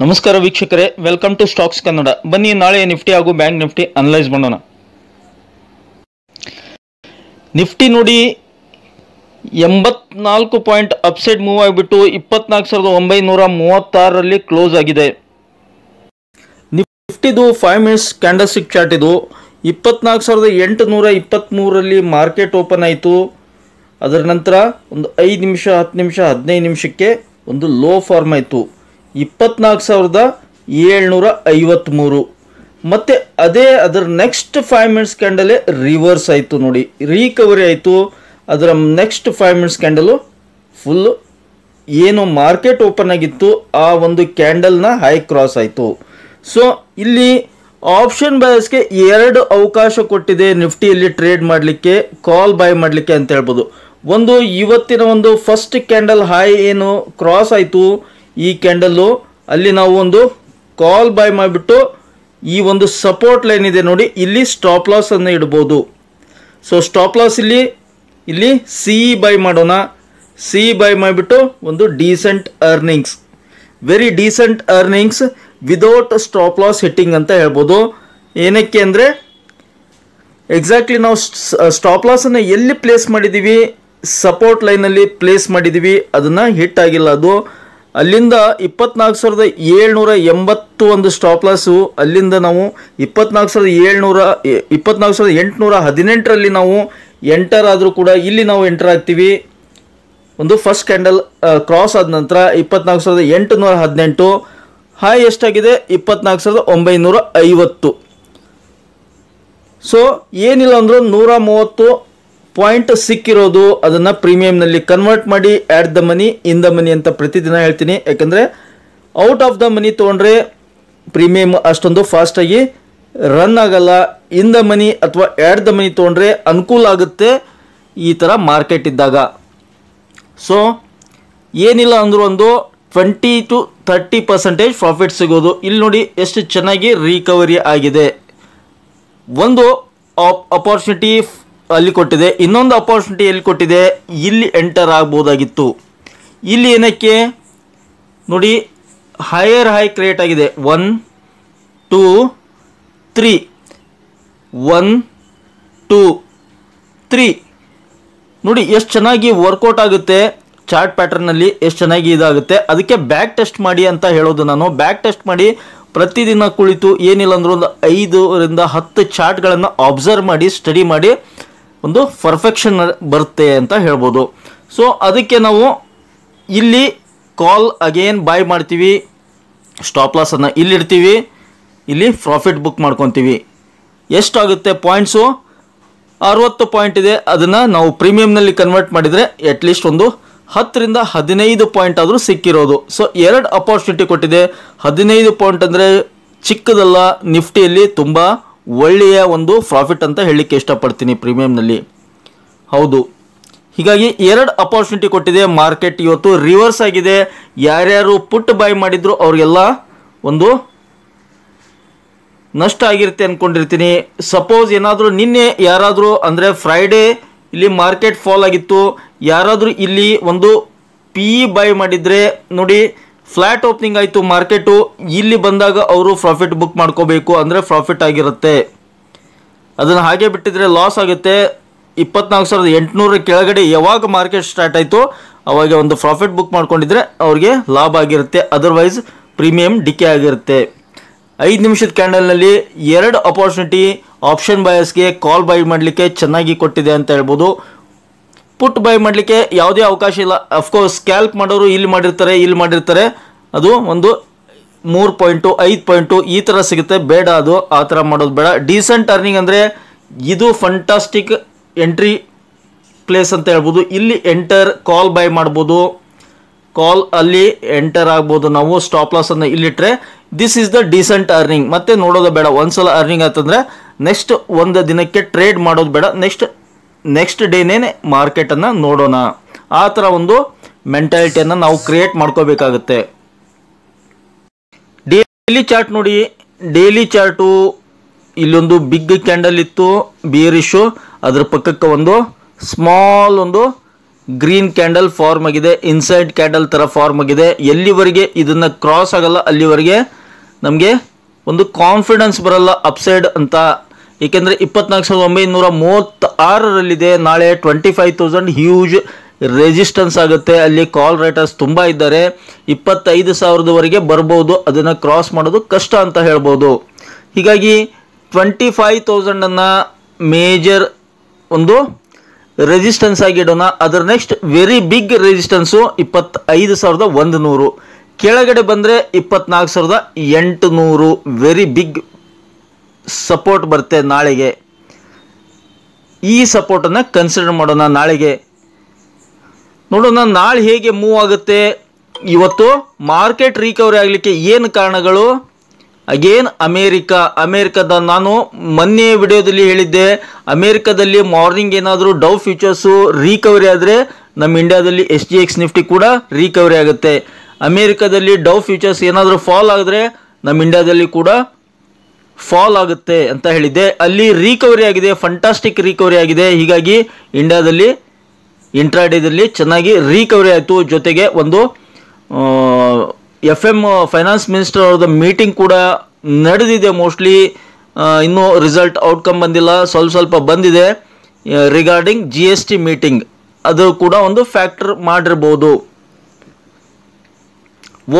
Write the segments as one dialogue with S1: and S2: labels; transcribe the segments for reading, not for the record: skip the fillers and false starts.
S1: ನಮಸ್ಕಾರ ವೀಕ್ಷಕರೇ, welcome to stocks Kannada. ಬನ್ನಿ ನಾಳೆ ನಿಫ್ಟಿ ಹಾಗೂ ಬ್ಯಾಂಕ್ ನಿಫ್ಟಿ ಅನಲೈಸ್ ಮಾಡೋಣ. ನಿಫ್ಟಿ ನೋಡಿ 84 ಪಾಯಿಂಟ್ ಅಪ್ಸೈಡ್ ಮೂವ್ ಆಗಿಬಿಟ್ಟು 24,936ರಲ್ಲಿ ಕ್ಲೋಸ್ ಆಗಿದೆ. ನಿಫ್ಟಿದು 5 ಮಿನಿಟ್ಸ್ ಕ್ಯಾಂಡಲ್ ಸ್ಟಿಕ್ ಚಾರ್ಟ್ ಇದು 24,823ರಲ್ಲಿ ಮಾರ್ಕೆಟ್ ಓಪನ್ ಆಯಿತು. ಅದರ ನಂತರ ಒಂದು 5 ನಿಮಿಷ 10 ನಿಮಿಷ 15 ನಿಮಿಷಕ್ಕೆ ಒಂದು ಲೋ ಫಾರ್ಮ್ ಆಯಿತು 24,753. ಮತ್ತು ಅದರ ನೆಕ್ಸ್ಟ್ 5 ಮಿನಿಟ್ಸ್ ಕ್ಯಾಂಡಲೇ ರಿವರ್ಸ್ ಆಯಿತು ನೋಡಿ, ರಿಕವರಿ ಆಯಿತು. ಅದರ ನೆಕ್ಸ್ಟ್ 5 ಮಿನಿಟ್ಸ್ ಕ್ಯಾಂಡಲು ಫುಲ್ ಏನು ಮಾರ್ಕೆಟ್ ಓಪನ್ ಆಗಿತ್ತು ಆ ಒಂದು ಕ್ಯಾಂಡಲ್ನ ಹೈ ಕ್ರಾಸ್ ಆಯಿತು. ಸೊ ಇಲ್ಲಿ ಆಪ್ಷನ್ ಬಯಸ್ಗೆ 2 ಅವಕಾಶ ಕೊಟ್ಟಿದೆ ನಿಫ್ಟಿಯಲ್ಲಿ ಟ್ರೇಡ್ ಮಾಡಲಿಕ್ಕೆ, ಕಾಲ್ ಬೈ ಮಾಡಲಿಕ್ಕೆ ಅಂತ ಹೇಳ್ಬೋದು. ಒಂದು ಇವತ್ತಿನ ಒಂದು ಫಸ್ಟ್ ಕ್ಯಾಂಡಲ್ ಹೈ ಏನು ಕ್ರಾಸ್ ಆಯಿತು ಈ ಕ್ಯಾಂಡಲ್ಲು, ಅಲ್ಲಿ ನಾವು ಒಂದು ಕಾಲ್ ಬೈ ಮಾಡಿಬಿಟ್ಟು ಈ ಒಂದು ಸಪೋರ್ಟ್ ಲೈನ್ ಇದೆ ನೋಡಿ, ಇಲ್ಲಿ ಸ್ಟಾಪ್ ಲಾಸ್ ಅನ್ನು ಇಡ್ಬೋದು. ಸೊ ಸ್ಟಾಪ್ ಲಾಸ್ ಇಲ್ಲಿ ಸಿ ಬೈ ಮಾಡೋಣ. ಸಿ ಬೈ ಮಾಡಿಬಿಟ್ಟು ಒಂದು decent earnings, very decent earnings without stop loss hitting ಅಂತ ಹೇಳ್ಬೋದು. ಏನಕ್ಕೆ ಅಂದರೆ ಎಕ್ಸಾಕ್ಟ್ಲಿ ನಾವು ಸ್ಟಾಪ್ ಲಾಸನ್ನು ಎಲ್ಲಿ ಪ್ಲೇಸ್ ಮಾಡಿದ್ದೀವಿ, ಸಪೋರ್ಟ್ ಲೈನಲ್ಲಿ ಪ್ಲೇಸ್ ಮಾಡಿದ್ದೀವಿ, ಅದನ್ನು ಹಿಟ್ ಆಗಿಲ್ಲ. ಅದು ಅಲ್ಲಿಂದ 24,780 ಒಂದು ಸ್ಟಾಪ್ ಲಾಸು, ಅಲ್ಲಿಂದ ನಾವು 24,818ರಲ್ಲಿ ನಾವು ಎಂಟರ್ ಆದರೂ ಕೂಡ ಇಲ್ಲಿ ನಾವು ಎಂಟರ್ ಆಗ್ತೀವಿ. ಒಂದು ಫಸ್ಟ್ ಕ್ಯಾಂಡಲ್ ಕ್ರಾಸ್ ಆದ ನಂತರ 24,818, ಹೈ ಎಷ್ಟಾಗಿದೆ 24,950. ಸೊ ಏನಿಲ್ಲ ಅಂದರೂ 130 ಪಾಯಿಂಟ್ ಸಿಕ್ಕಿರೋದು, ಅದನ್ನು ಪ್ರೀಮಿಯಂನಲ್ಲಿ ಕನ್ವರ್ಟ್ ಮಾಡಿ at the money in the money ಅಂತ ಪ್ರತಿದಿನ ಹೇಳ್ತೀನಿ. ಯಾಕಂದರೆ ಔಟ್ ಆಫ್ ದ ಮನಿ ತೊಗೊಂಡ್ರೆ ಪ್ರೀಮಿಯಮ್ ಅಷ್ಟೊಂದು ಫಾಸ್ಟಾಗಿ ರನ್ ಆಗಲ್ಲ. ಇನ್ ದ ಮನಿ ಅಥವಾ ಆ್ಯಟ್ ದ ಮನಿ ತೊಗೊಂಡ್ರೆ ಅನುಕೂಲ ಆಗುತ್ತೆ ಈ ಥರ ಮಾರ್ಕೆಟ್ ಇದ್ದಾಗ. ಸೊ ಏನಿಲ್ಲ ಅಂದರೂ ಒಂದು 20 to 30% ಪ್ರಾಫಿಟ್ ಸಿಗೋದು. ಇಲ್ಲಿ ನೋಡಿ ಎಷ್ಟು ಚೆನ್ನಾಗಿ ರಿಕವರಿ ಆಗಿದೆ. ಒಂದು ಅಪಾರ್ಚುನಿಟಿ ಅಲ್ಲಿ ಕೊಟ್ಟಿದೆ, ಇನ್ನೊಂದು ಅಪಾರ್ಚುನಿಟಿ ಎಲ್ಲಿ ಕೊಟ್ಟಿದೆ, ಇಲ್ಲಿ ಎಂಟರ್ ಆಗ್ಬೋದಾಗಿತ್ತು. ಇಲ್ಲಿ ಏನಕ್ಕೆ ನೋಡಿ, ಹೈಯರ್ ಹೈ ಕ್ರಿಯೇಟ್ ಆಗಿದೆ 1 2 3 1 2 3 ನೋಡಿ ಎಷ್ಟು ಚೆನ್ನಾಗಿ ವರ್ಕೌಟ್ ಆಗುತ್ತೆ. ಚಾರ್ಟ್ ಪ್ಯಾಟರ್ನಲ್ಲಿ ಎಷ್ಟು ಚೆನ್ನಾಗಿ ಇದಾಗುತ್ತೆ. ಅದಕ್ಕೆ ಬ್ಯಾಕ್ ಟೆಸ್ಟ್ ಮಾಡಿ ಅಂತ ಹೇಳೋದು ನಾನು. ಬ್ಯಾಕ್ ಟೆಸ್ಟ್ ಮಾಡಿ ಪ್ರತಿದಿನ ಕುಳಿತು ಏನಿಲ್ಲ ಅಂದರೂ ಒಂದು 5 ರಿಂದ 10 ಚಾರ್ಟ್ಗಳನ್ನು ಅಬ್ಸರ್ವ್ ಮಾಡಿ ಸ್ಟಡಿ ಮಾಡಿ ಒಂದು ಪರ್ಫೆಕ್ಷನ್ ಬರುತ್ತೆ ಅಂತ ಹೇಳ್ಬೋದು. ಸೊ ಅದಕ್ಕೆ ನಾವು ಇಲ್ಲಿ ಕಾಲ್ ಅಗೇನ್ ಬೈ ಮಾಡ್ತೀವಿ, ಸ್ಟಾಪ್ ಲಾಸನ್ನು ಇಲ್ಲಿಡ್ತೀವಿ, ಇಲ್ಲಿ ಪ್ರಾಫಿಟ್ ಬುಕ್ ಮಾಡ್ಕೊತೀವಿ. ಎಷ್ಟಾಗುತ್ತೆ ಪಾಯಿಂಟ್ಸು 60 ಪಾಯಿಂಟ್ ಇದೆ. ಅದನ್ನು ನಾವು ಪ್ರೀಮಿಯಂನಲ್ಲಿ ಕನ್ವರ್ಟ್ ಮಾಡಿದರೆ ಅಟ್ಲೀಸ್ಟ್ ಒಂದು 10 ರಿಂದ 15 ಪಾಯಿಂಟ್ ಆದರೂ ಸಿಕ್ಕಿರೋದು. ಸೊ 2 ಅಪಾರ್ಚುನಿಟಿ ಕೊಟ್ಟಿದೆ. 15 ಪಾಯಿಂಟ್ ಅಂದರೆ ಚಿಕ್ಕದಲ್ಲ, ನಿಫ್ಟಿಯಲ್ಲಿ ತುಂಬ ಒಳ್ಳೆಯ ಒಂದು ಪ್ರಾಫಿಟ್ ಅಂತ ಹೇಳಲಿಕ್ಕೆ ಇಷ್ಟಪಡ್ತೀನಿ ಪ್ರೀಮಿಯಂನಲ್ಲಿ. ಹೌದು, ಹೀಗಾಗಿ 2 ಅಪಾರ್ಚುನಿಟಿ ಕೊಟ್ಟಿದೆ. ಮಾರ್ಕೆಟ್ ಇವತ್ತು ರಿವರ್ಸ್ ಆಗಿದೆ. ಯಾರ್ಯಾರು ಪುಟ್ ಬೈ ಮಾಡಿದ್ರು ಅವ್ರಿಗೆಲ್ಲ ಒಂದು ನಷ್ಟ ಆಗಿರುತ್ತೆ ಅಂದ್ಕೊಂಡಿರ್ತೀನಿ. ಸಪೋಸ್ ಏನಾದರೂ ನಿನ್ನೆ ಯಾರಾದರೂ ಅಂದರೆ ಫ್ರೈಡೇ ಇಲ್ಲಿ ಮಾರ್ಕೆಟ್ ಫಾಲ್ ಆಗಿತ್ತು, ಯಾರಾದರೂ ಇಲ್ಲಿ ಒಂದು ಪಿ ಬೈ ಮಾಡಿದರೆ ನೋಡಿ ಫ್ಲ್ಯಾಟ್ ಓಪನಿಂಗ್ ಆಯಿತು ಮಾರ್ಕೆಟು, ಇಲ್ಲಿ ಬಂದಾಗ ಅವರು ಪ್ರಾಫಿಟ್ ಬುಕ್ ಮಾಡ್ಕೋಬೇಕು, ಅಂದರೆ ಪ್ರಾಫಿಟ್ ಆಗಿರುತ್ತೆ. ಅದನ್ನು ಹಾಗೆ ಬಿಟ್ಟಿದ್ರೆ ಲಾಸ್ ಆಗುತ್ತೆ. 24,800 ಕೆಳಗಡೆ ಯಾವಾಗ ಮಾರ್ಕೆಟ್ ಸ್ಟಾರ್ಟ್ ಆಯಿತು ಅವಾಗ ಒಂದು ಪ್ರಾಫಿಟ್ ಬುಕ್ ಮಾಡ್ಕೊಂಡಿದ್ರೆ ಅವ್ರಿಗೆ ಲಾಭ ಆಗಿರುತ್ತೆ. ಅದರ್ವೈಸ್ ಪ್ರೀಮಿಯಂ ಡಿಕೆ ಆಗಿರುತ್ತೆ. 5 ನಿಮಿಷದ ಕ್ಯಾಂಡಲ್ನಲ್ಲಿ 2 ಅಪಾರ್ಚುನಿಟಿ ಆಪ್ಷನ್ ಬಯಸ್ಗೆ ಕಾಲ್ ಬೈ ಮಾಡಲಿಕ್ಕೆ ಚೆನ್ನಾಗಿ ಕೊಟ್ಟಿದೆ ಅಂತ ಹೇಳ್ಬೋದು. ಪುಟ್ ಬೈ ಮಾಡಲಿಕ್ಕೆ ಯಾವುದೇ ಅವಕಾಶ ಇಲ್ಲ. ಅಫ್ಕೋರ್ಸ್ ಸ್ಕ್ಯಾಲ್ಪ್ ಮಾಡೋರು ಇಲ್ಲಿ ಮಾಡಿರ್ತಾರೆ, ಅದು ಒಂದು 3 ಪಾಯಿಂಟು 5 ಪಾಯಿಂಟು ಈ ಥರ ಸಿಗುತ್ತೆ. ಬೇಡ, ಅದು ಆ ಥರ ಮಾಡೋದು ಬೇಡ. ಡೀಸೆಂಟ್ ಅರ್ನಿಂಗ್ ಅಂದರೆ ಇದು ಫಂಟಾಸ್ಟಿಕ್ ಎಂಟ್ರಿ ಪ್ಲೇಸ್ ಅಂತ ಹೇಳ್ಬೋದು. ಇಲ್ಲಿ ಎಂಟರ್ ಕಾಲ್ ಬೈ ಮಾಡ್ಬೋದು, ಕಾಲ್ ಅಲ್ಲಿ ಎಂಟರ್ ಆಗ್ಬೋದು. ನಾವು ಸ್ಟಾಪ್ ಲಾಸನ್ನು ಇಲ್ಲಿಟ್ಟರೆ this is the decent earning. ಮತ್ತೆ ನೋಡೋದು ಬೇಡ. ಒಂದ್ಸಲ ಅರ್ನಿಂಗ್ ಆಯ್ತಂದರೆ ನೆಕ್ಸ್ಟ್ ಒಂದು ದಿನಕ್ಕೆ ಟ್ರೇಡ್ ಮಾಡೋದು ಬೇಡ, ನೆಕ್ಸ್ಟ್ ಡೇನೇ ಮಾರ್ಕೆಟನ್ನು ನೋಡೋಣ. ಆ ಥರ ಒಂದು ಮೆಂಟಾಲಿಟಿಯನ್ನು ನಾವು ಕ್ರಿಯೇಟ್ ಮಾಡ್ಕೋಬೇಕಾಗುತ್ತೆ. ಡೈಲಿ ಚಾರ್ಟ್ ನೋಡಿ, ಡೈಲಿ ಚಾರ್ಟು ಇಲ್ಲೊಂದು ಬಿಗ್ ಕ್ಯಾಂಡಲ್ ಇತ್ತು ಬಿಯರಿಶು, ಅದರ ಪಕ್ಕಕ್ಕೆ ಒಂದು ಸ್ಮಾಲ್ ಒಂದು ಗ್ರೀನ್ ಕ್ಯಾಂಡಲ್ ಫಾರ್ಮ್ ಆಗಿದೆ, ಇನ್ಸೈಡ್ ಕ್ಯಾಂಡಲ್ ಥರ ಫಾರ್ಮ್ ಆಗಿದೆ. ಎಲ್ಲಿವರೆಗೆ ಇದನ್ನು ಕ್ರಾಸ್ ಆಗಲ್ಲ ಅಲ್ಲಿವರೆಗೆ ನಮಗೆ ಒಂದು ಕಾನ್ಫಿಡೆನ್ಸ್ ಬರಲ್ಲ ಅಪ್ಸೈಡ್ ಅಂತ. ಏಕೆಂದರೆ 24,936ರಲ್ಲಿದೆ. ನಾಳೆ 25,000 ಹ್ಯೂಜ್ ರೆಸಿಸ್ಟೆನ್ಸ್ ಆಗುತ್ತೆ. ಅಲ್ಲಿ ಕಾಲ್ ರೈಟರ್ಸ್ ತುಂಬ ಇದ್ದಾರೆ. 25,000ವರೆಗೆ ಬರ್ಬೋದು. ಅದನ್ನು ಕ್ರಾಸ್ ಮಾಡೋದು ಕಷ್ಟ ಅಂತ ಹೇಳ್ಬೋದು. ಹೀಗಾಗಿ 25,000ಅನ್ನು ಮೇಜರ್ ಒಂದು ರೆಸಿಸ್ಟೆನ್ಸ್ ಆಗಿಡೋಣ. ಅದರ ನೆಕ್ಸ್ಟ್ ವೆರಿ ಬಿಗ್ ರೆಸಿಸ್ಟೆನ್ಸು 25,100. ಕೆಳಗಡೆ ಬಂದರೆ 24,800 ವೆರಿ ಬಿಗ್ ಸಪೋರ್ಟ್ ಬರುತ್ತೆ ನಾಳೆಗೆ. ಈ ಸಪೋರ್ಟನ್ನು ಕನ್ಸಿಡರ್ ಮಾಡೋಣ ನಾಳೆಗೆ. ನೋಡೋಣ ನಾಳೆ ಹೇಗೆ ಮೂವ್ ಆಗುತ್ತೆ. ಇವತ್ತು ಮಾರ್ಕೆಟ್ ರಿಕವರಿ ಆಗಲಿಕ್ಕೆ ಏನು ಕಾರಣಗಳು? ಅಗೇನ್ ಅಮೇರಿಕಾದ ನಾನು ಮೊನ್ನೆ ವಿಡಿಯೋದಲ್ಲಿ ಹೇಳಿದ್ದೆ, ಅಮೇರಿಕಾದಲ್ಲಿ ಮಾರ್ನಿಂಗ್ ಏನಾದರೂ ಡೌ ಫ್ಯೂಚರ್ಸು ರಿಕವರಿ ಆದರೆ ನಮ್ಮ ಇಂಡಿಯಾದಲ್ಲಿ SGX ನಿಫ್ಟಿ ಕೂಡ ರಿಕವರಿ ಆಗುತ್ತೆ. ಅಮೇರಿಕಾದಲ್ಲಿ ಡೌ ಫ್ಯೂಚರ್ಸ್ ಏನಾದರೂ ಫಾಲ್ ಆಗಿದ್ರೆ ನಮ್ಮ ಇಂಡಿಯಾದಲ್ಲಿ ಕೂಡ ಫಾಲ್ ಆಗುತ್ತೆ ಅಂತ ಹೇಳಿದ್ದೆ. ಅಲ್ಲಿ ರಿಕವರಿ ಆಗಿದೆ, ಫಂಟಾಸ್ಟಿಕ್ ರಿಕವರಿ ಆಗಿದೆ. ಹೀಗಾಗಿ ಇಂಡಿಯಾದಲ್ಲಿ ಇಂಟ್ರಾಡೇದಲ್ಲಿ ಚೆನ್ನಾಗಿ ರಿಕವರಿ ಆಯಿತು. ಜೊತೆಗೆ ಒಂದು FM ಫೈನಾನ್ಸ್ ಮಿನಿಸ್ಟರ್ ಅವ್ರದ್ದು ಮೀಟಿಂಗ್ ಕೂಡ ನಡೆದಿದೆ. ಮೋಸ್ಟ್ಲಿ ಇನ್ನೂ ರಿಸಲ್ಟ್ ಔಟ್ಕಮ್ ಬಂದಿಲ್ಲ, ಸ್ವಲ್ಪ ಬಂದಿದೆ ರಿಗಾರ್ಡಿಂಗ್ GST ಮೀಟಿಂಗ್. ಅದು ಕೂಡ ಒಂದು ಫ್ಯಾಕ್ಟರ್ ಮಾಡಿರ್ಬೋದು.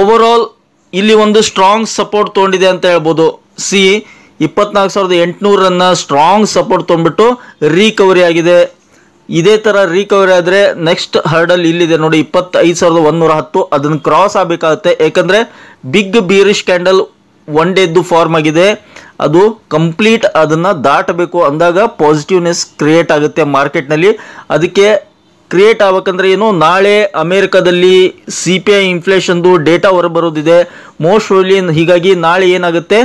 S1: ಓವರಾಲ್ ಇಲ್ಲಿ ಒಂದು ಸ್ಟ್ರಾಂಗ್ ಸಪೋರ್ಟ್ ತೊಗೊಂಡಿದೆ ಅಂತ ಹೇಳ್ಬೋದು. 24,800 ಸ್ಟ್ರಾಂಗ್ ಸಪೋರ್ಟ್ ತೊಗೊಂಡ್ಬಿಟ್ಟು ರಿಕವರಿ ಆಗಿದೆ. ಇದೇ ಥರ ರಿಕವರಿ ಆದರೆ ನೆಕ್ಸ್ಟ್ ಹರ್ಡಲ್ ಇಲ್ಲಿದೆ ನೋಡಿ 25,110. ಅದನ್ನು ಕ್ರಾಸ್ ಆಗಬೇಕಾಗುತ್ತೆ. ಯಾಕಂದರೆ ಬಿಗ್ ಬೀರಿಶ್ ಕ್ಯಾಂಡಲ್ ಒನ್ ಡೇದ್ದು ಫಾರ್ಮ್ ಆಗಿದೆ. ಅದು ಕಂಪ್ಲೀಟ್ ಅದನ್ನು ದಾಟಬೇಕು ಅಂದಾಗ ಪಾಸಿಟಿವ್ನೆಸ್ ಕ್ರಿಯೇಟ್ ಆಗುತ್ತೆ ಮಾರ್ಕೆಟ್ನಲ್ಲಿ. ಅದಕ್ಕೆ ಕ್ರಿಯೇಟ್ ಆಗಬೇಕಂದ್ರೆ ಏನು, ನಾಳೆ ಅಮೇರಿಕಾದಲ್ಲಿ CPI ಇನ್ಫ್ಲೇಷನ್ದು ಡೇಟಾ ಹೊರಬರೋದಿದೆ ಮೋಸ್ಟ್ ಪ್ರಾಬಬ್ಲಿ. ಹೀಗಾಗಿ ನಾಳೆ ಏನಾಗುತ್ತೆ,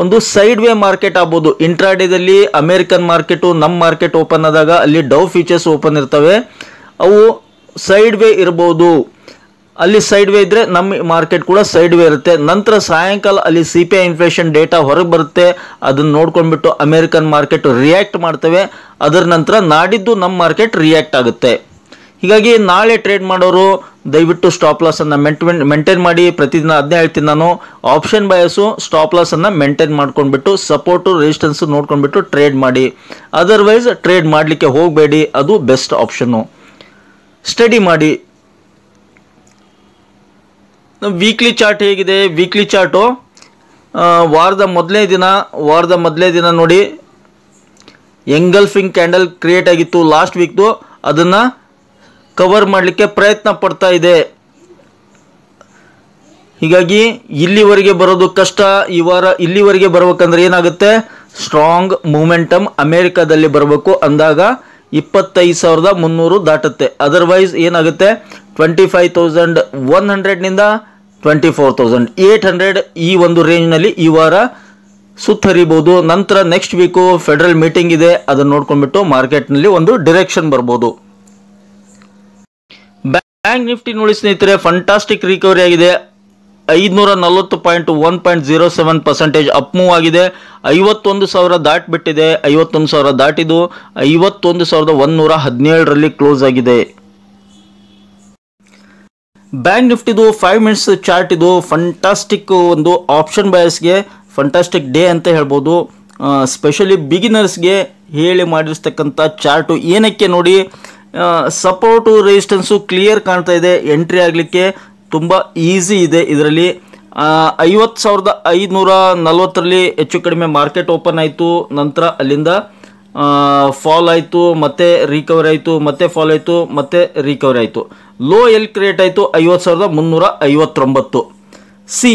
S1: ಒಂದು ಸೈಡ್ ವೇ ಮಾರ್ಕೆಟ್ ಆಗ್ಬೋದು. ಇಂಟ್ರಾಡೇದಲ್ಲಿ ಅಮೇರಿಕನ್ ಮಾರ್ಕೆಟು ನಮ್ಮ ಮಾರ್ಕೆಟ್ ಓಪನ್ ಆದಾಗ ಅಲ್ಲಿ ಡೌ ಫ್ಯೂಚರ್ಸ್ ಓಪನ್ ಇರ್ತವೆ, ಅವು ಸೈಡ್ ವೇ ಇರ್ಬೋದು. ಅಲ್ಲಿ ಸೈಡ್ ವೇ ಇದ್ದರೆ ನಮ್ಮ ಮಾರ್ಕೆಟ್ ಕೂಡ ಸೈಡ್ ವೇ ಇರುತ್ತೆ. ನಂತರ ಸಾಯಂಕಾಲ ಅಲ್ಲಿ CPI ಇನ್ಫ್ಲೇಷನ್ ಡೇಟಾ ಹೊರಗೆ ಬರುತ್ತೆ. ಅದನ್ನು ನೋಡ್ಕೊಂಡ್ಬಿಟ್ಟು ಅಮೇರಿಕನ್ ಮಾರ್ಕೆಟ್ ರಿಯಾಕ್ಟ್ ಮಾಡ್ತವೆ. ಅದರ ನಂತರ ನಾಡಿದ್ದು ನಮ್ಮ ಮಾರ್ಕೆಟ್ ರಿಯಾಕ್ಟ್ ಆಗುತ್ತೆ. ಹೀಗಾಗಿ ನಾಳೆ ಟ್ರೇಡ್ ಮಾಡೋರು ದಯವಿಟ್ಟು ಸ್ಟಾಪ್ ಲಾಸನ್ನು ಮೇಂಟೈನ್ ಮಾಡಿ. ಪ್ರತಿದಿನ ಅದನ್ನೇ ಹೇಳ್ತೀನಿ ನಾನು, ಆಪ್ಷನ್ ಬಯಸು ಸ್ಟಾಪ್ ಲಾಸನ್ನು ಮೇಂಟೈನ್ ಮಾಡ್ಕೊಂಡ್ಬಿಟ್ಟು ಸಪೋರ್ಟು ರೆಸಿಸ್ಟೆನ್ಸು ನೋಡ್ಕೊಂಡ್ಬಿಟ್ಟು ಟ್ರೇಡ್ ಮಾಡಿ. ಅದರ್ವೈಸ್ ಟ್ರೇಡ್ ಮಾಡಲಿಕ್ಕೆ ಹೋಗಬೇಡಿ, ಅದು ಬೆಸ್ಟ್ ಆಪ್ಷನ್ನು. ಸ್ಟಡಿ ಮಾಡಿ. ವೀಕ್ಲಿ ಚಾರ್ಟ್ ಹೇಗಿದೆ? ವೀಕ್ಲಿ ಚಾರ್ಟು ವಾರದ ಮೊದಲನೇ ದಿನ ನೋಡಿ ಎಂಗಲ್ಫಿಂಗ್ ಕ್ಯಾಂಡಲ್ ಕ್ರಿಯೇಟ್ ಆಗಿತ್ತು ಲಾಸ್ಟ್ ವೀಕ್ದು. ಅದನ್ನು ಕವರ್ ಮಾಡಲಿಕ್ಕೆ ಪ್ರಯತ್ನ ಪಡ್ತಾ ಇದೆ. ಹೀಗಾಗಿ ಇಲ್ಲಿವರೆಗೆ ಬರೋದು ಕಷ್ಟ. ಈ ವಾರ ಇಲ್ಲಿವರೆಗೆ ಬರ್ಬೇಕಂದ್ರೆ ಏನಾಗುತ್ತೆ, ಸ್ಟ್ರಾಂಗ್ ಮೂಮೆಂಟಮ್ ಅಮೇರಿಕಾದಲ್ಲಿ ಬರಬೇಕು. ಅಂದಾಗ 25,300 ದಾಟುತ್ತೆ. ಅದರ್ವೈಸ್ ಏನಾಗುತ್ತೆ, 25,100ನಿಂದ 24,800 ಈ ಒಂದು ರೇಂಜ್ನಲ್ಲಿ ಈ ವಾರ ಸುತ್ತರಿಬೋದು. ನಂತರ ನೆಕ್ಸ್ಟ್ ವೀಕು ಫೆಡರಲ್ ಮೀಟಿಂಗ್ ಇದೆ, ಅದನ್ನು ನೋಡ್ಕೊಂಡ್ಬಿಟ್ಟು ಮಾರ್ಕೆಟ್ನಲ್ಲಿ ಒಂದು ಡೈರೆಕ್ಷನ್ ಬರ್ಬೋದು. ಬ್ಯಾಂಕ್ ನಿಫ್ಟಿ ನೋಡಿ ಸ್ನೇಹಿತರೆ, ಫಂಟಾಸ್ಟಿಕ್ ರಿಕವರಿ ಆಗಿದೆ. 540.1.07% ಅಪ್ ಮೂವ್ ಆಗಿದೆ. 51,000 ದಾಟಿಬಿಟ್ಟಿದೆ. 51,000 ದಾಟಿದ್ದು 51,117ರಲ್ಲಿ ಕ್ಲೋಸ್ ಆಗಿದೆ. ಬ್ಯಾಂಕ್ ನಿಫ್ಟಿದು 5 ಮಿನಿಟ್ಸ್ ಚಾರ್ಟ್ ಇದು ಫಂಟಾಸ್ಟಿಕ್ ಒಂದು ಆಪ್ಷನ್ ಬಯಸ್ಗೆ ಫಂಟಾಸ್ಟಿಕ್ ಡೇ ಅಂತ ಹೇಳ್ಬೋದು. ಸ್ಪೆಷಲಿ ಬಿಗಿನರ್ಸ್ಗೆ ಹೇಳಿ ಮಾಡಿರ್ತಕ್ಕಂಥ ಚಾರ್ಟು. ಏನಕ್ಕೆ ನೋಡಿ, ಸಪೋರ್ಟು ರೆಸಿಸ್ಟೆನ್ಸು ಕ್ಲಿಯರ್ ಕಾಣ್ತಾ ಇದೆ. ಎಂಟ್ರಿ ಆಗಲಿಕ್ಕೆ ತುಂಬ ಈಸಿ ಇದೆ. ಇದರಲ್ಲಿ 50,540ರಲ್ಲಿ ಹೆಚ್ಚು ಕಡಿಮೆ ಮಾರ್ಕೆಟ್ ಓಪನ್ ಆಯಿತು. ನಂತರ ಅಲ್ಲಿಂದ ಫಾಲ್ ಆಯಿತು, ಮತ್ತೆ ರಿಕವರಿ ಆಯಿತು, ಮತ್ತೆ ಫಾಲ್ ಆಯಿತು, ಮತ್ತೆ ರಿಕವರಿ ಆಯಿತು. ಲೋ ಎಲ್ಲಿ ಕ್ರಿಯೇಟ್ ಆಯಿತು, 50,359.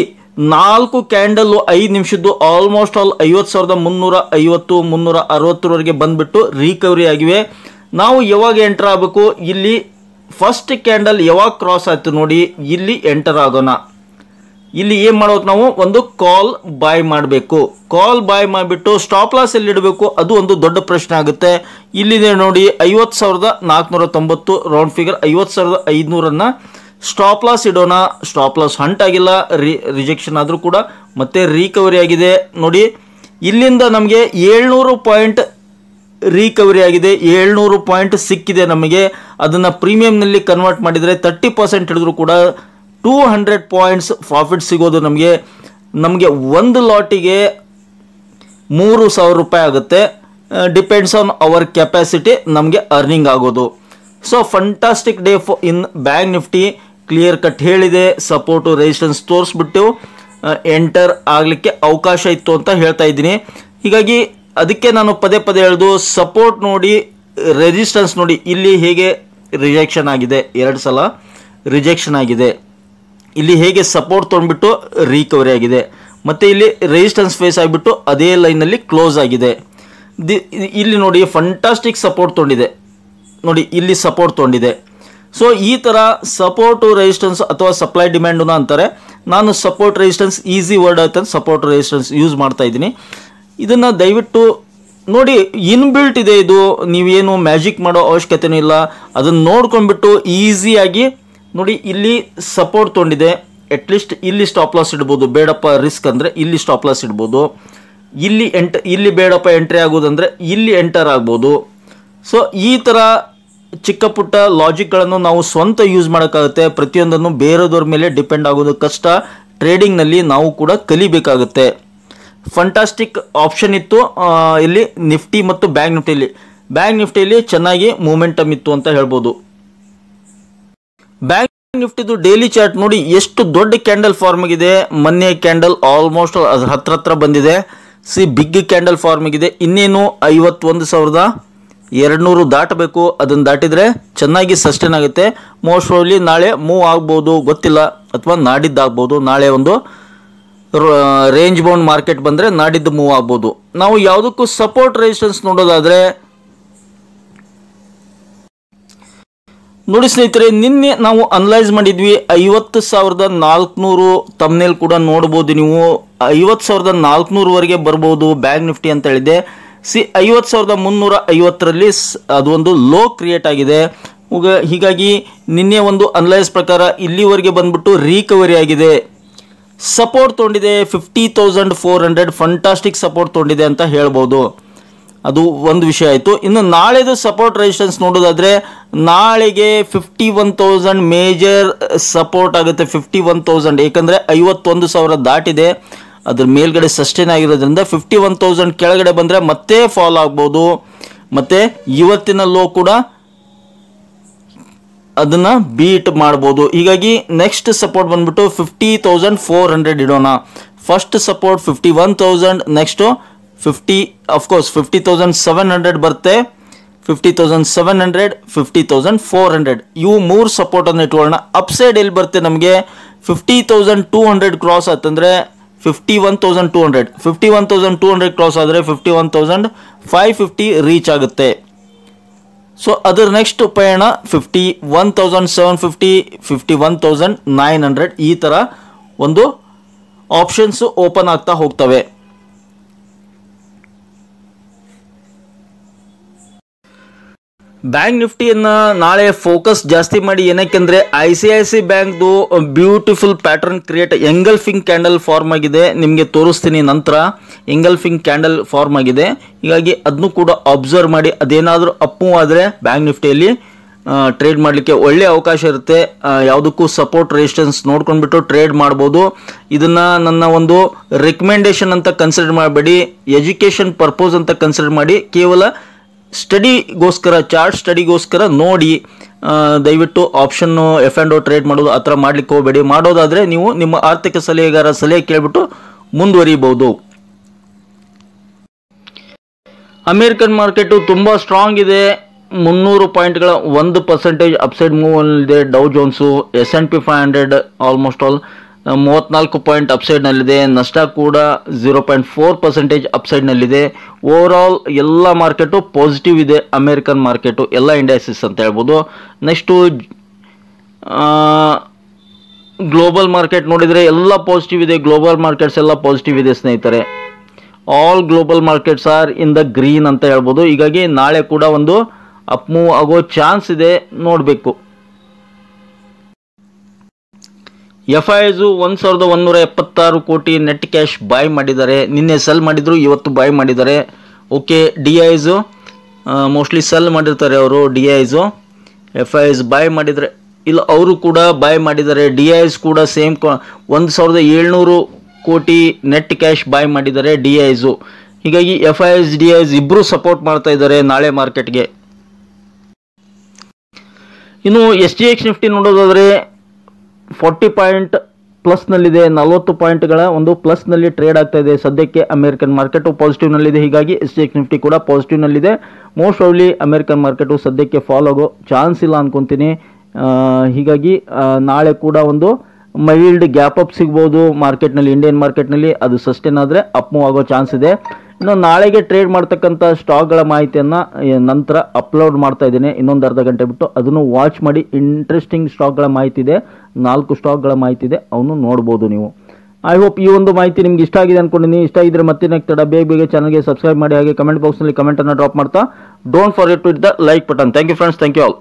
S1: 4 ಕ್ಯಾಂಡಲ್ಲು 5 ನಿಮಿಷದ್ದು ಆಲ್ಮೋಸ್ಟ್ ಆಲ್ 50,350 360ವರೆಗೆ ಬಂದುಬಿಟ್ಟು ರಿಕವರಿ ಆಗಿವೆ. ನಾವು ಯಾವಾಗ ಎಂಟರ್ ಆಗಬೇಕು, ಇಲ್ಲಿ ಫಸ್ಟ್ ಕ್ಯಾಂಡಲ್ ಯಾವಾಗ ಕ್ರಾಸ್ ಆಯಿತು ನೋಡಿ, ಇಲ್ಲಿ ಎಂಟರ್ ಆಗೋಣ. ಇಲ್ಲಿ ಏನು ಮಾಡ್ಬೇಕು, ನಾವು ಒಂದು ಕಾಲ್ ಬಾಯ್ ಮಾಡಬೇಕು. ಕಾಲ್ ಬಾಯ್ ಮಾಡಿಬಿಟ್ಟು ಸ್ಟಾಪ್ ಲಾಸ್ ಎಲ್ಲಿ ಇಡಬೇಕು, ಅದು ಒಂದು ದೊಡ್ಡ ಪ್ರಶ್ನೆ ಆಗುತ್ತೆ. ಇಲ್ಲಿದೆ ನೋಡಿ 50,490 ರೌಂಡ್ ಫಿಗರ್. 50,500 ಸ್ಟಾಪ್ ಲಾಸ್ ಇಡೋಣ. ಸ್ಟಾಪ್ ಲಾಸ್ ಹಂಟ್ ಆಗಿಲ್ಲ, ರಿಜೆಕ್ಷನ್ ಆದರೂ ಕೂಡ ಮತ್ತೆ ರಿಕವರಿ ಆಗಿದೆ ನೋಡಿ. ಇಲ್ಲಿಂದ ನಮಗೆ 700 ಪಾಯಿಂಟ್ ರಿಕವರಿ ಆಗಿದೆ, 700 ಪಾಯಿಂಟ್ ಸಿಕ್ಕಿದೆ ನಮಗೆ. ಅದನ್ನು ಪ್ರೀಮಿಯಂನಲ್ಲಿ ಕನ್ವರ್ಟ್ ಮಾಡಿದರೆ 30% ಹಿಡಿದ್ರು ಕೂಡ 200 ಪಾಯಿಂಟ್ಸ್ ಪ್ರಾಫಿಟ್ ಸಿಗೋದು ನಮಗೆ ಒಂದು ಲಾಟಿಗೆ 3,000 ರೂಪಾಯಿ ಆಗುತ್ತೆ. ಡಿಪೆಂಡ್ಸ್ ಆನ್ ಅವರ್ ಕೆಪಾಸಿಟಿ ನಮಗೆ ಅರ್ನಿಂಗ್ ಆಗೋದು. So fantastic day in bank Nifty. Clear cut ಹೇಳಿದೆ, ಸಪೋರ್ಟು ರೆಸಿಸ್ಟೆನ್ಸ್ ತೋರಿಸ್ಬಿಟ್ಟು ಎಂಟರ್ ಆಗಲಿಕ್ಕೆ ಅವಕಾಶ ಇತ್ತು ಅಂತ ಹೇಳ್ತಾ ಇದ್ದೀನಿ. ಹೀಗಾಗಿ ಅದಕ್ಕೆ ನಾನು ಪದೇ ಪದೇ ಹೇಳ್ದು, ಸಪೋರ್ಟ್ ನೋಡಿ, ರೆಸಿಸ್ಟೆನ್ಸ್ ನೋಡಿ. ಇಲ್ಲಿ ಹೇಗೆ ರಿಜೆಕ್ಷನ್ ಆಗಿದೆ, 2 ಸಲ ರಿಜೆಕ್ಷನ್ ಆಗಿದೆ. ಇಲ್ಲಿ ಹೇಗೆ ಸಪೋರ್ಟ್ ತೊಗೊಂಡ್ಬಿಟ್ಟು ರಿಕವರಿ ಆಗಿದೆ, ಮತ್ತು ಇಲ್ಲಿ ರೆಸಿಸ್ಟೆನ್ಸ್ ಫೇಸ್ ಆಗಿಬಿಟ್ಟು ಅದೇ ಲೈನಲ್ಲಿ ಕ್ಲೋಸ್ ಆಗಿದೆ. ಇಲ್ಲಿ ನೋಡಿ ಫಂಟಾಸ್ಟಿಕ್ ಸಪೋರ್ಟ್ ತೊಗೊಂಡಿದೆ ನೋಡಿ, ಇಲ್ಲಿ ಸಪೋರ್ಟ್ ತೊಗೊಂಡಿದೆ. ಸೊ ಈ ಥರ ಸಪೋರ್ಟು ರೆಸಿಸ್ಟೆನ್ಸ್ ಅಥವಾ ಸಪ್ಲೈ ಡಿಮ್ಯಾಂಡನ್ನು ಅಂತಾರೆ. ನಾನು ಸಪೋರ್ಟ್ ರೆಸಿಸ್ಟೆನ್ಸ್ ಈಸಿ ವರ್ಡ್ ಆಯ್ತು, ಸಪೋರ್ಟ್ ರೆಸಿಸ್ಟೆನ್ಸ್ ಯೂಸ್ ಮಾಡ್ತಾ ಇದ್ದೀನಿ. ಇದನ್ನು ದಯವಿಟ್ಟು ನೋಡಿ, ಇನ್ಬಿಲ್ಟ್ ಇದೆ ಇದು, ನೀವೇನು ಮ್ಯಾಜಿಕ್ ಮಾಡೋ ಅವಶ್ಯಕತೆಯೂ ಇಲ್ಲ. ಅದನ್ನು ನೋಡ್ಕೊಂಡ್ಬಿಟ್ಟು ಈಸಿಯಾಗಿ ನೋಡಿ, ಇಲ್ಲಿ ಸಪೋರ್ಟ್ ತೊಗೊಂಡಿದೆ. ಅಟ್ಲೀಸ್ಟ್ ಇಲ್ಲಿ ಸ್ಟಾಪ್ ಲಾಸ್ ಇಡ್ಬೋದು, ಬೇಡಪ್ಪ ರಿಸ್ಕ್ ಅಂದರೆ ಇಲ್ಲಿ ಸ್ಟಾಪ್ ಲಾಸ್ ಇಡ್ಬೋದು. ಇಲ್ಲಿ ಬೇಡಪ್ಪ ಎಂಟ್ರಿ ಆಗೋದಂದರೆ ಇಲ್ಲಿ ಎಂಟರ್ ಆಗ್ಬೋದು. ಸೊ ಈ ಥರ ಚಿಕ್ಕ ಪುಟ್ಟ ಲಾಜಿಕ್ಗಳನ್ನು ನಾವು ಸ್ವಂತ ಯೂಸ್ ಮಾಡೋಕ್ಕಾಗುತ್ತೆ. ಪ್ರತಿಯೊಂದನ್ನು ಬೇರೆದವ್ರ ಮೇಲೆ ಡಿಪೆಂಡ್ ಆಗೋದು ಕಷ್ಟ. ಟ್ರೇಡಿಂಗ್ನಲ್ಲಿ ನಾವು ಕೂಡ ಕಲಿಬೇಕಾಗುತ್ತೆ. ಫಂಟಾಸ್ಟಿಕ್ ಆಪ್ಷನ್ ಇತ್ತು ಇಲ್ಲಿ ನಿಫ್ಟಿ ಮತ್ತು ಬ್ಯಾಂಕ್ ನಿಫ್ಟಿಯಲ್ಲಿ ಚೆನ್ನಾಗಿ ಮೂಮೆಂಟಮ್ ಇತ್ತು ಅಂತ ಹೇಳ್ಬೋದು. ಬ್ಯಾಂಕ್ ನಿಫ್ಟಿದು ಡೈಲಿ ಚಾರ್ಟ್ ನೋಡಿ, ಎಷ್ಟು ದೊಡ್ಡ ಕ್ಯಾಂಡಲ್ ಫಾರ್ಮ್ ಆಗಿದೆ. ಮೊನ್ನೆ ಕ್ಯಾಂಡಲ್ ಆಲ್ಮೋಸ್ಟ್ ಹತ್ರ ಬಂದಿದೆ. ಬಿಗ್ ಕ್ಯಾಂಡಲ್ ಫಾರ್ಮ್ ಆಗಿದೆ. ಇನ್ನೇನು 51,200 ದಾಟಬೇಕು. ಅದನ್ನು ದಾಟಿದರೆ ಚೆನ್ನಾಗಿ ಸಸ್ಟೈನ್ ಆಗುತ್ತೆ. ಮೋಸ್ಟ್ ಪ್ರಾಬಬ್ಲಿ ನಾಳೆ ಮೂವ್ ಆಗ್ಬೋದು, ಗೊತ್ತಿಲ್ಲ, ಅಥವಾ ನಾಡಿದ್ದಾಗ್ಬೋದು. ನಾಳೆ ಒಂದು ರೇಂಜ್ ಬೌಂಡ್ ಮಾರ್ಕೆಟ್ ಬಂದರೆ ನಾಡಿದ್ದು ಮೂವ್ ಆಗ್ಬೋದು. ನಾವು ಯಾವುದಕ್ಕೂ ಸಪೋರ್ಟ್ ರೆಸಿಸ್ಟೆನ್ಸ್ ನೋಡೋದಾದರೆ ನೋಡಿ ಸ್ನೇಹಿತರೆ, ನಿನ್ನೆ ನಾವು ಅನಲೈಸ್ ಮಾಡಿದ್ವಿ 50,400 ತಮ್ನೇಲ್ ಕೂಡ ನೋಡ್ಬೋದು ನೀವು. 50,400ವರೆಗೆ ಬರ್ಬೋದು ಬ್ಯಾಂಕ್ ನಿಫ್ಟಿ ಅಂತ ಹೇಳಿದೆ. 50,350ರಲ್ಲಿ ಅದು ಒಂದು ಲೋ ಕ್ರಿಯೇಟ್ ಆಗಿದೆ. ಹೀಗಾಗಿ ನಿನ್ನೆ ಒಂದು ಅನಲೈಸ್ ಪ್ರಕಾರ ಇಲ್ಲಿವರೆಗೆ ಬಂದ್ಬಿಟ್ಟು ರಿಕವರಿ ಆಗಿದೆ. ಸಪೋರ್ಟ್ ತೊಗೊಂಡಿದೆ 50,400, ಫಂಟಾಸ್ಟಿಕ್ ಸಪೋರ್ಟ್ ತೊಗೊಂಡಿದೆ ಅಂತ ಹೇಳ್ಬೋದು. ಅದು ಒಂದು ವಿಷಯ ಆಯಿತು. ಇನ್ನು ನಾಳೆದು ಸಪೋರ್ಟ್ ರೆಸಿಸ್ಟೆನ್ಸ್ ನೋಡೋದಾದರೆ ನಾಳೆಗೆ 51,000 ಮೇಜರ್ ಸಪೋರ್ಟ್ ಆಗುತ್ತೆ. 51,000 ಏಕೆಂದರೆ 51,000 ದಾಟಿದೆ. ಅದ್ರ ಮೇಲ್ಗಡೆ ಸಸ್ಟೈನ್ ಆಗಿರೋದ್ರಿಂದ 51,000 ಕೆಳಗಡೆ ಬಂದರೆ ಮತ್ತೆ ಫಾಲ್ ಆಗ್ಬೋದು. ಮತ್ತು ಇವತ್ತಿನ ಲೋ ಕೂಡ ಅದನ್ನು ಬೀಟ್ ಮಾಡ್ಬೋದು. ಹೀಗಾಗಿ ನೆಕ್ಸ್ಟ್ ಸಪೋರ್ಟ್ ಬಂದ್ಬಿಟ್ಟು 50,400 ಇಡೋಣ. ಫಸ್ಟ್ ಸಪೋರ್ಟ್ 51,000, ನೆಕ್ಸ್ಟು 50,700 ಬರುತ್ತೆ. 50,700, 50,400 ಇವು 3 ಸಪೋರ್ಟನ್ನು ಇಟ್ಕೊಳ್ಳೋಣ. ಅಪ್ಸೈಡ್ ಎಲ್ಲಿ ಬರುತ್ತೆ ನಮಗೆ 50,200 ಕ್ರಾಸ್ ಆತಂದರೆ 51,200 ಕ್ರಾಸ್ ಆದರೆ 51,550 ರೀಚ್ ಆಗುತ್ತೆ. ಸೊ ಅದರ ನೆಕ್ಸ್ಟ್ ಪಯಣ 51,750, 51,900 ಈ ಥರ ಒಂದು ಆಪ್ಷನ್ಸ್ ಓಪನ್ ಆಗ್ತಾ ಹೋಗ್ತವೆ. ಬ್ಯಾಂಕ್ ನಿಫ್ಟಿಯನ್ನು ನಾಳೆ ಫೋಕಸ್ ಜಾಸ್ತಿ ಮಾಡಿ, ಏನಕ್ಕೆಂದರೆ ICICI ಬ್ಯಾಂಕ್ದು beautiful pattern create engulfing candle form ಆಗಿದೆ. ನಿಮಗೆ ತೋರಿಸ್ತೀನಿ ನಂತರ. ಎಂಗಲ್ಫಿಂಗ್ ಕ್ಯಾಂಡಲ್ ಫಾರ್ಮ್ ಆಗಿದೆ. ಹೀಗಾಗಿ ಅದನ್ನು ಕೂಡ ಅಬ್ಸರ್ವ್ ಮಾಡಿ. ಅದೇನಾದರೂ ಅಪ್ ಮೂವ್ ಆದರೆ ಬ್ಯಾಂಕ್ ನಿಫ್ಟಿಯಲ್ಲಿ ಟ್ರೇಡ್ ಮಾಡಲಿಕ್ಕೆ ಒಳ್ಳೆಯ ಅವಕಾಶ ಇರುತ್ತೆ. ಯಾವುದಕ್ಕೂ ಸಪೋರ್ಟ್ ರೆಸಿಸ್ಟೆನ್ಸ್ ನೋಡ್ಕೊಂಡ್ಬಿಟ್ಟು ಟ್ರೇಡ್ ಮಾಡ್ಬೋದು. ಇದನ್ನು ನನ್ನ ಒಂದು ರೆಕಮೆಂಡೇಶನ್ ಅಂತ ಕನ್ಸಿಡರ್ ಮಾಡಬೇಡಿ, ಎಜುಕೇಷನ್ ಪರ್ಪೋಸ್ ಅಂತ ಕನ್ಸಿಡರ್ ಮಾಡಿ. ಕೇವಲ ಸ್ಟಡಿಗೋಸ್ಕರ, ಚಾರ್ಟ್ ಸ್ಟಡಿಗೋಸ್ಕರ ನೋಡಿ. ದಯವಿಟ್ಟು ಆಪ್ಷನ್ನು F&O ಟ್ರೇಡ್ ಮಾಡೋದು ಆ ಥರ ಮಾಡಲಿಕ್ಕೆ ಹೋಗಬೇಡಿ. ಮಾಡೋದಾದರೆ ನೀವು ನಿಮ್ಮ ಆರ್ಥಿಕ ಸಲಹೆಗಾರ ಸಲಹೆ ಕೇಳಿಬಿಟ್ಟು ಮುಂದುವರಿಬಹುದು. ಅಮೇರಿಕನ್ ಮಾರ್ಕೆಟು ತುಂಬ ಸ್ಟ್ರಾಂಗ್ ಇದೆ. 300 ಪಾಯಿಂಟ್ಗಳ 1% ಅಪ್ಸೈಡ್ ಮೂವ್ ಇದೆ. ಡೌ ಜೋನ್ಸು, S&P 500 ಆಲ್ಮೋಸ್ಟ್ ಆಲ್ 34 ಪಾಯಿಂಟ್ ಅಪ್ಸೈಡ್ನಲ್ಲಿದೆ. ನಷ್ಟ ಕೂಡ 0.4% ಅಪ್ಸೈಡ್ನಲ್ಲಿದೆ. ಓವರ್ ಆಲ್ ಎಲ್ಲ ಮಾರ್ಕೆಟು ಪಾಸಿಟಿವ್ ಇದೆ. ಅಮೇರಿಕನ್ ಮಾರ್ಕೆಟು ಎಲ್ಲ ಇಂಡೈಸಿಸ್ ಅಂತ ಹೇಳ್ಬೋದು. ನೆಕ್ಸ್ಟು ಗ್ಲೋಬಲ್ ಮಾರ್ಕೆಟ್ ನೋಡಿದರೆ ಎಲ್ಲ ಪಾಸಿಟಿವ್ ಇದೆ. ಗ್ಲೋಬಲ್ ಮಾರ್ಕೆಟ್ಸ್ ಎಲ್ಲ ಪಾಸಿಟಿವ್ ಇದೆ ಸ್ನೇಹಿತರೆ. All global markets are in the green ಅಂತ ಹೇಳ್ಬೋದು. ಹೀಗಾಗಿ ನಾಳೆ ಕೂಡ ಒಂದು ಅಪ್ ಮೂವ್ ಆಗೋ ಚಾನ್ಸ್ ಇದೆ, ನೋಡಬೇಕು. FIIs 1,176 ಕೋಟಿ ನೆಟ್ ಕ್ಯಾಶ್ ಬಾಯ್ ಮಾಡಿದ್ದಾರೆ. ನಿನ್ನೆ ಸೆಲ್ ಮಾಡಿದ್ರು, ಇವತ್ತು ಬಾಯ್ ಮಾಡಿದ್ದಾರೆ. ಓಕೆ. DIs ಮೋಸ್ಟ್ಲಿ ಸೆಲ್ ಮಾಡಿರ್ತಾರೆ ಅವರು DIIs. FIIs buy ಮಾಡಿದರೆ ಇಲ್ಲ, ಅವರು ಕೂಡ ಬೈ ಮಾಡಿದ್ದಾರೆ. ಡಿ ಐಸ್ ಕೂಡ same 1700 crore net cash buy ಮಾಡಿದ್ದಾರೆ ಡಿ ಐಸು. ಹೀಗಾಗಿ FIIs DIIs ಇಬ್ಬರು ಸಪೋರ್ಟ್ ಮಾಡ್ತಾ ಇದ್ದಾರೆ ನಾಳೆ ಮಾರ್ಕೆಟ್ಗೆ. ಇನ್ನು ಎಸ್ ಜಿ ಎಕ್ಸ್ ನಿಫ್ಟಿ ನೋಡೋದಾದರೆ 40 ಪಾಯಿಂಟ್ ಪ್ಲಸ್ನಲ್ಲಿದೆ, 40 ಪಾಯಿಂಟ್ಗಳ ಒಂದು ಪ್ಲಸ್ನಲ್ಲಿ ಟ್ರೇಡ್ ಆಗ್ತಾ ಇದೆ ಸದ್ಯಕ್ಕೆ. ಅಮೆರಿಕನ್ ಮಾರ್ಕೆಟು ಪಾಸಿಟಿವ್ನಲ್ಲಿದೆ, ಹೀಗಾಗಿ ಎಸ್ ಜಿ ಎಕ್ಸ್ ನಿಫ್ಟಿ ಕೂಡ ಪಾಸಿಟಿವ್ನಲ್ಲಿದೆ. ಮೋಸ್ಟ್ ಪ್ರಾಬಬ್ಲಿ ಅಮೆರಿಕನ್ ಮಾರ್ಕೆಟು ಸದ್ಯಕ್ಕೆ ಫಾಲ್ ಆಗೋ ಚಾನ್ಸ್ ಇಲ್ಲ ಅನ್ಕೊತೀನಿ. ಹೀಗಾಗಿ ನಾಳೆ ಕೂಡ ಒಂದು ಮೈಲ್ಡ್ ಗ್ಯಾಪ್ ಅಪ್ ಸಿಗ್ಬೋದು ಮಾರ್ಕೆಟ್ನಲ್ಲಿ, ಇಂಡಿಯನ್ ಮಾರ್ಕೆಟ್ನಲ್ಲಿ. ಅದು ಸಸ್ಟೇನ್ ಆದರೆ ಅಪ್ ಮೂವ್ ಆಗೋ ಚಾನ್ಸ್ ಇದೆ. ಇನ್ನು ನಾಳೆಗೆ ಟ್ರೇಡ್ ಮಾಡ್ತಕ್ಕಂಥ ಸ್ಟಾಕ್ಗಳ ಮಾಹಿತಿಯನ್ನು ನಂತರ ಅಪ್ಲೋಡ್ ಮಾಡ್ತಾ ಇದ್ದೇನೆ ಇನ್ನೊಂದು ಅರ್ಧ ಗಂಟೆ ಬಿಟ್ಟು. ಅದನ್ನು ವಾಚ್ ಮಾಡಿ. ಇಂಟ್ರೆಸ್ಟಿಂಗ್ ಸ್ಟಾಕ್ಗಳ ಮಾಹಿತಿ ಇದೆ, 4 ಸ್ಟಾಕ್ಗಳ ಮಾಹಿತಿ ಇದೆ, ಅವನು ನೋಡ್ಬೋದು ನೀವು. ಐ ಹೋಪ್ ಈ ಒಂದು ಮಾಹಿತಿ ನಿಮ್ಗೆ ಇಷ್ಟ ಆಗಿದೆ ಅನ್ಕೊಂಡಿದ್ದೀನಿ. ಇಷ್ಟ ಆಗಿದ್ರೆ ಮತ್ತೆ ತಡ ಬೇಗ ಚಾನಲ್ಗೆ ಸಬ್ಸ್ಕ್ರೈಬ್ ಮಾಡಿ, ಹಾಗೆ ಕಮೆಂಟ್ ಬಾಕ್ಸ್ನಲ್ಲಿ ಕಮೆಂಟನ್ನು ಡ್ರಾಪ್ ಮಾಡ್ತಾ don't forget to hit the like button. Thank you friends, thank you all.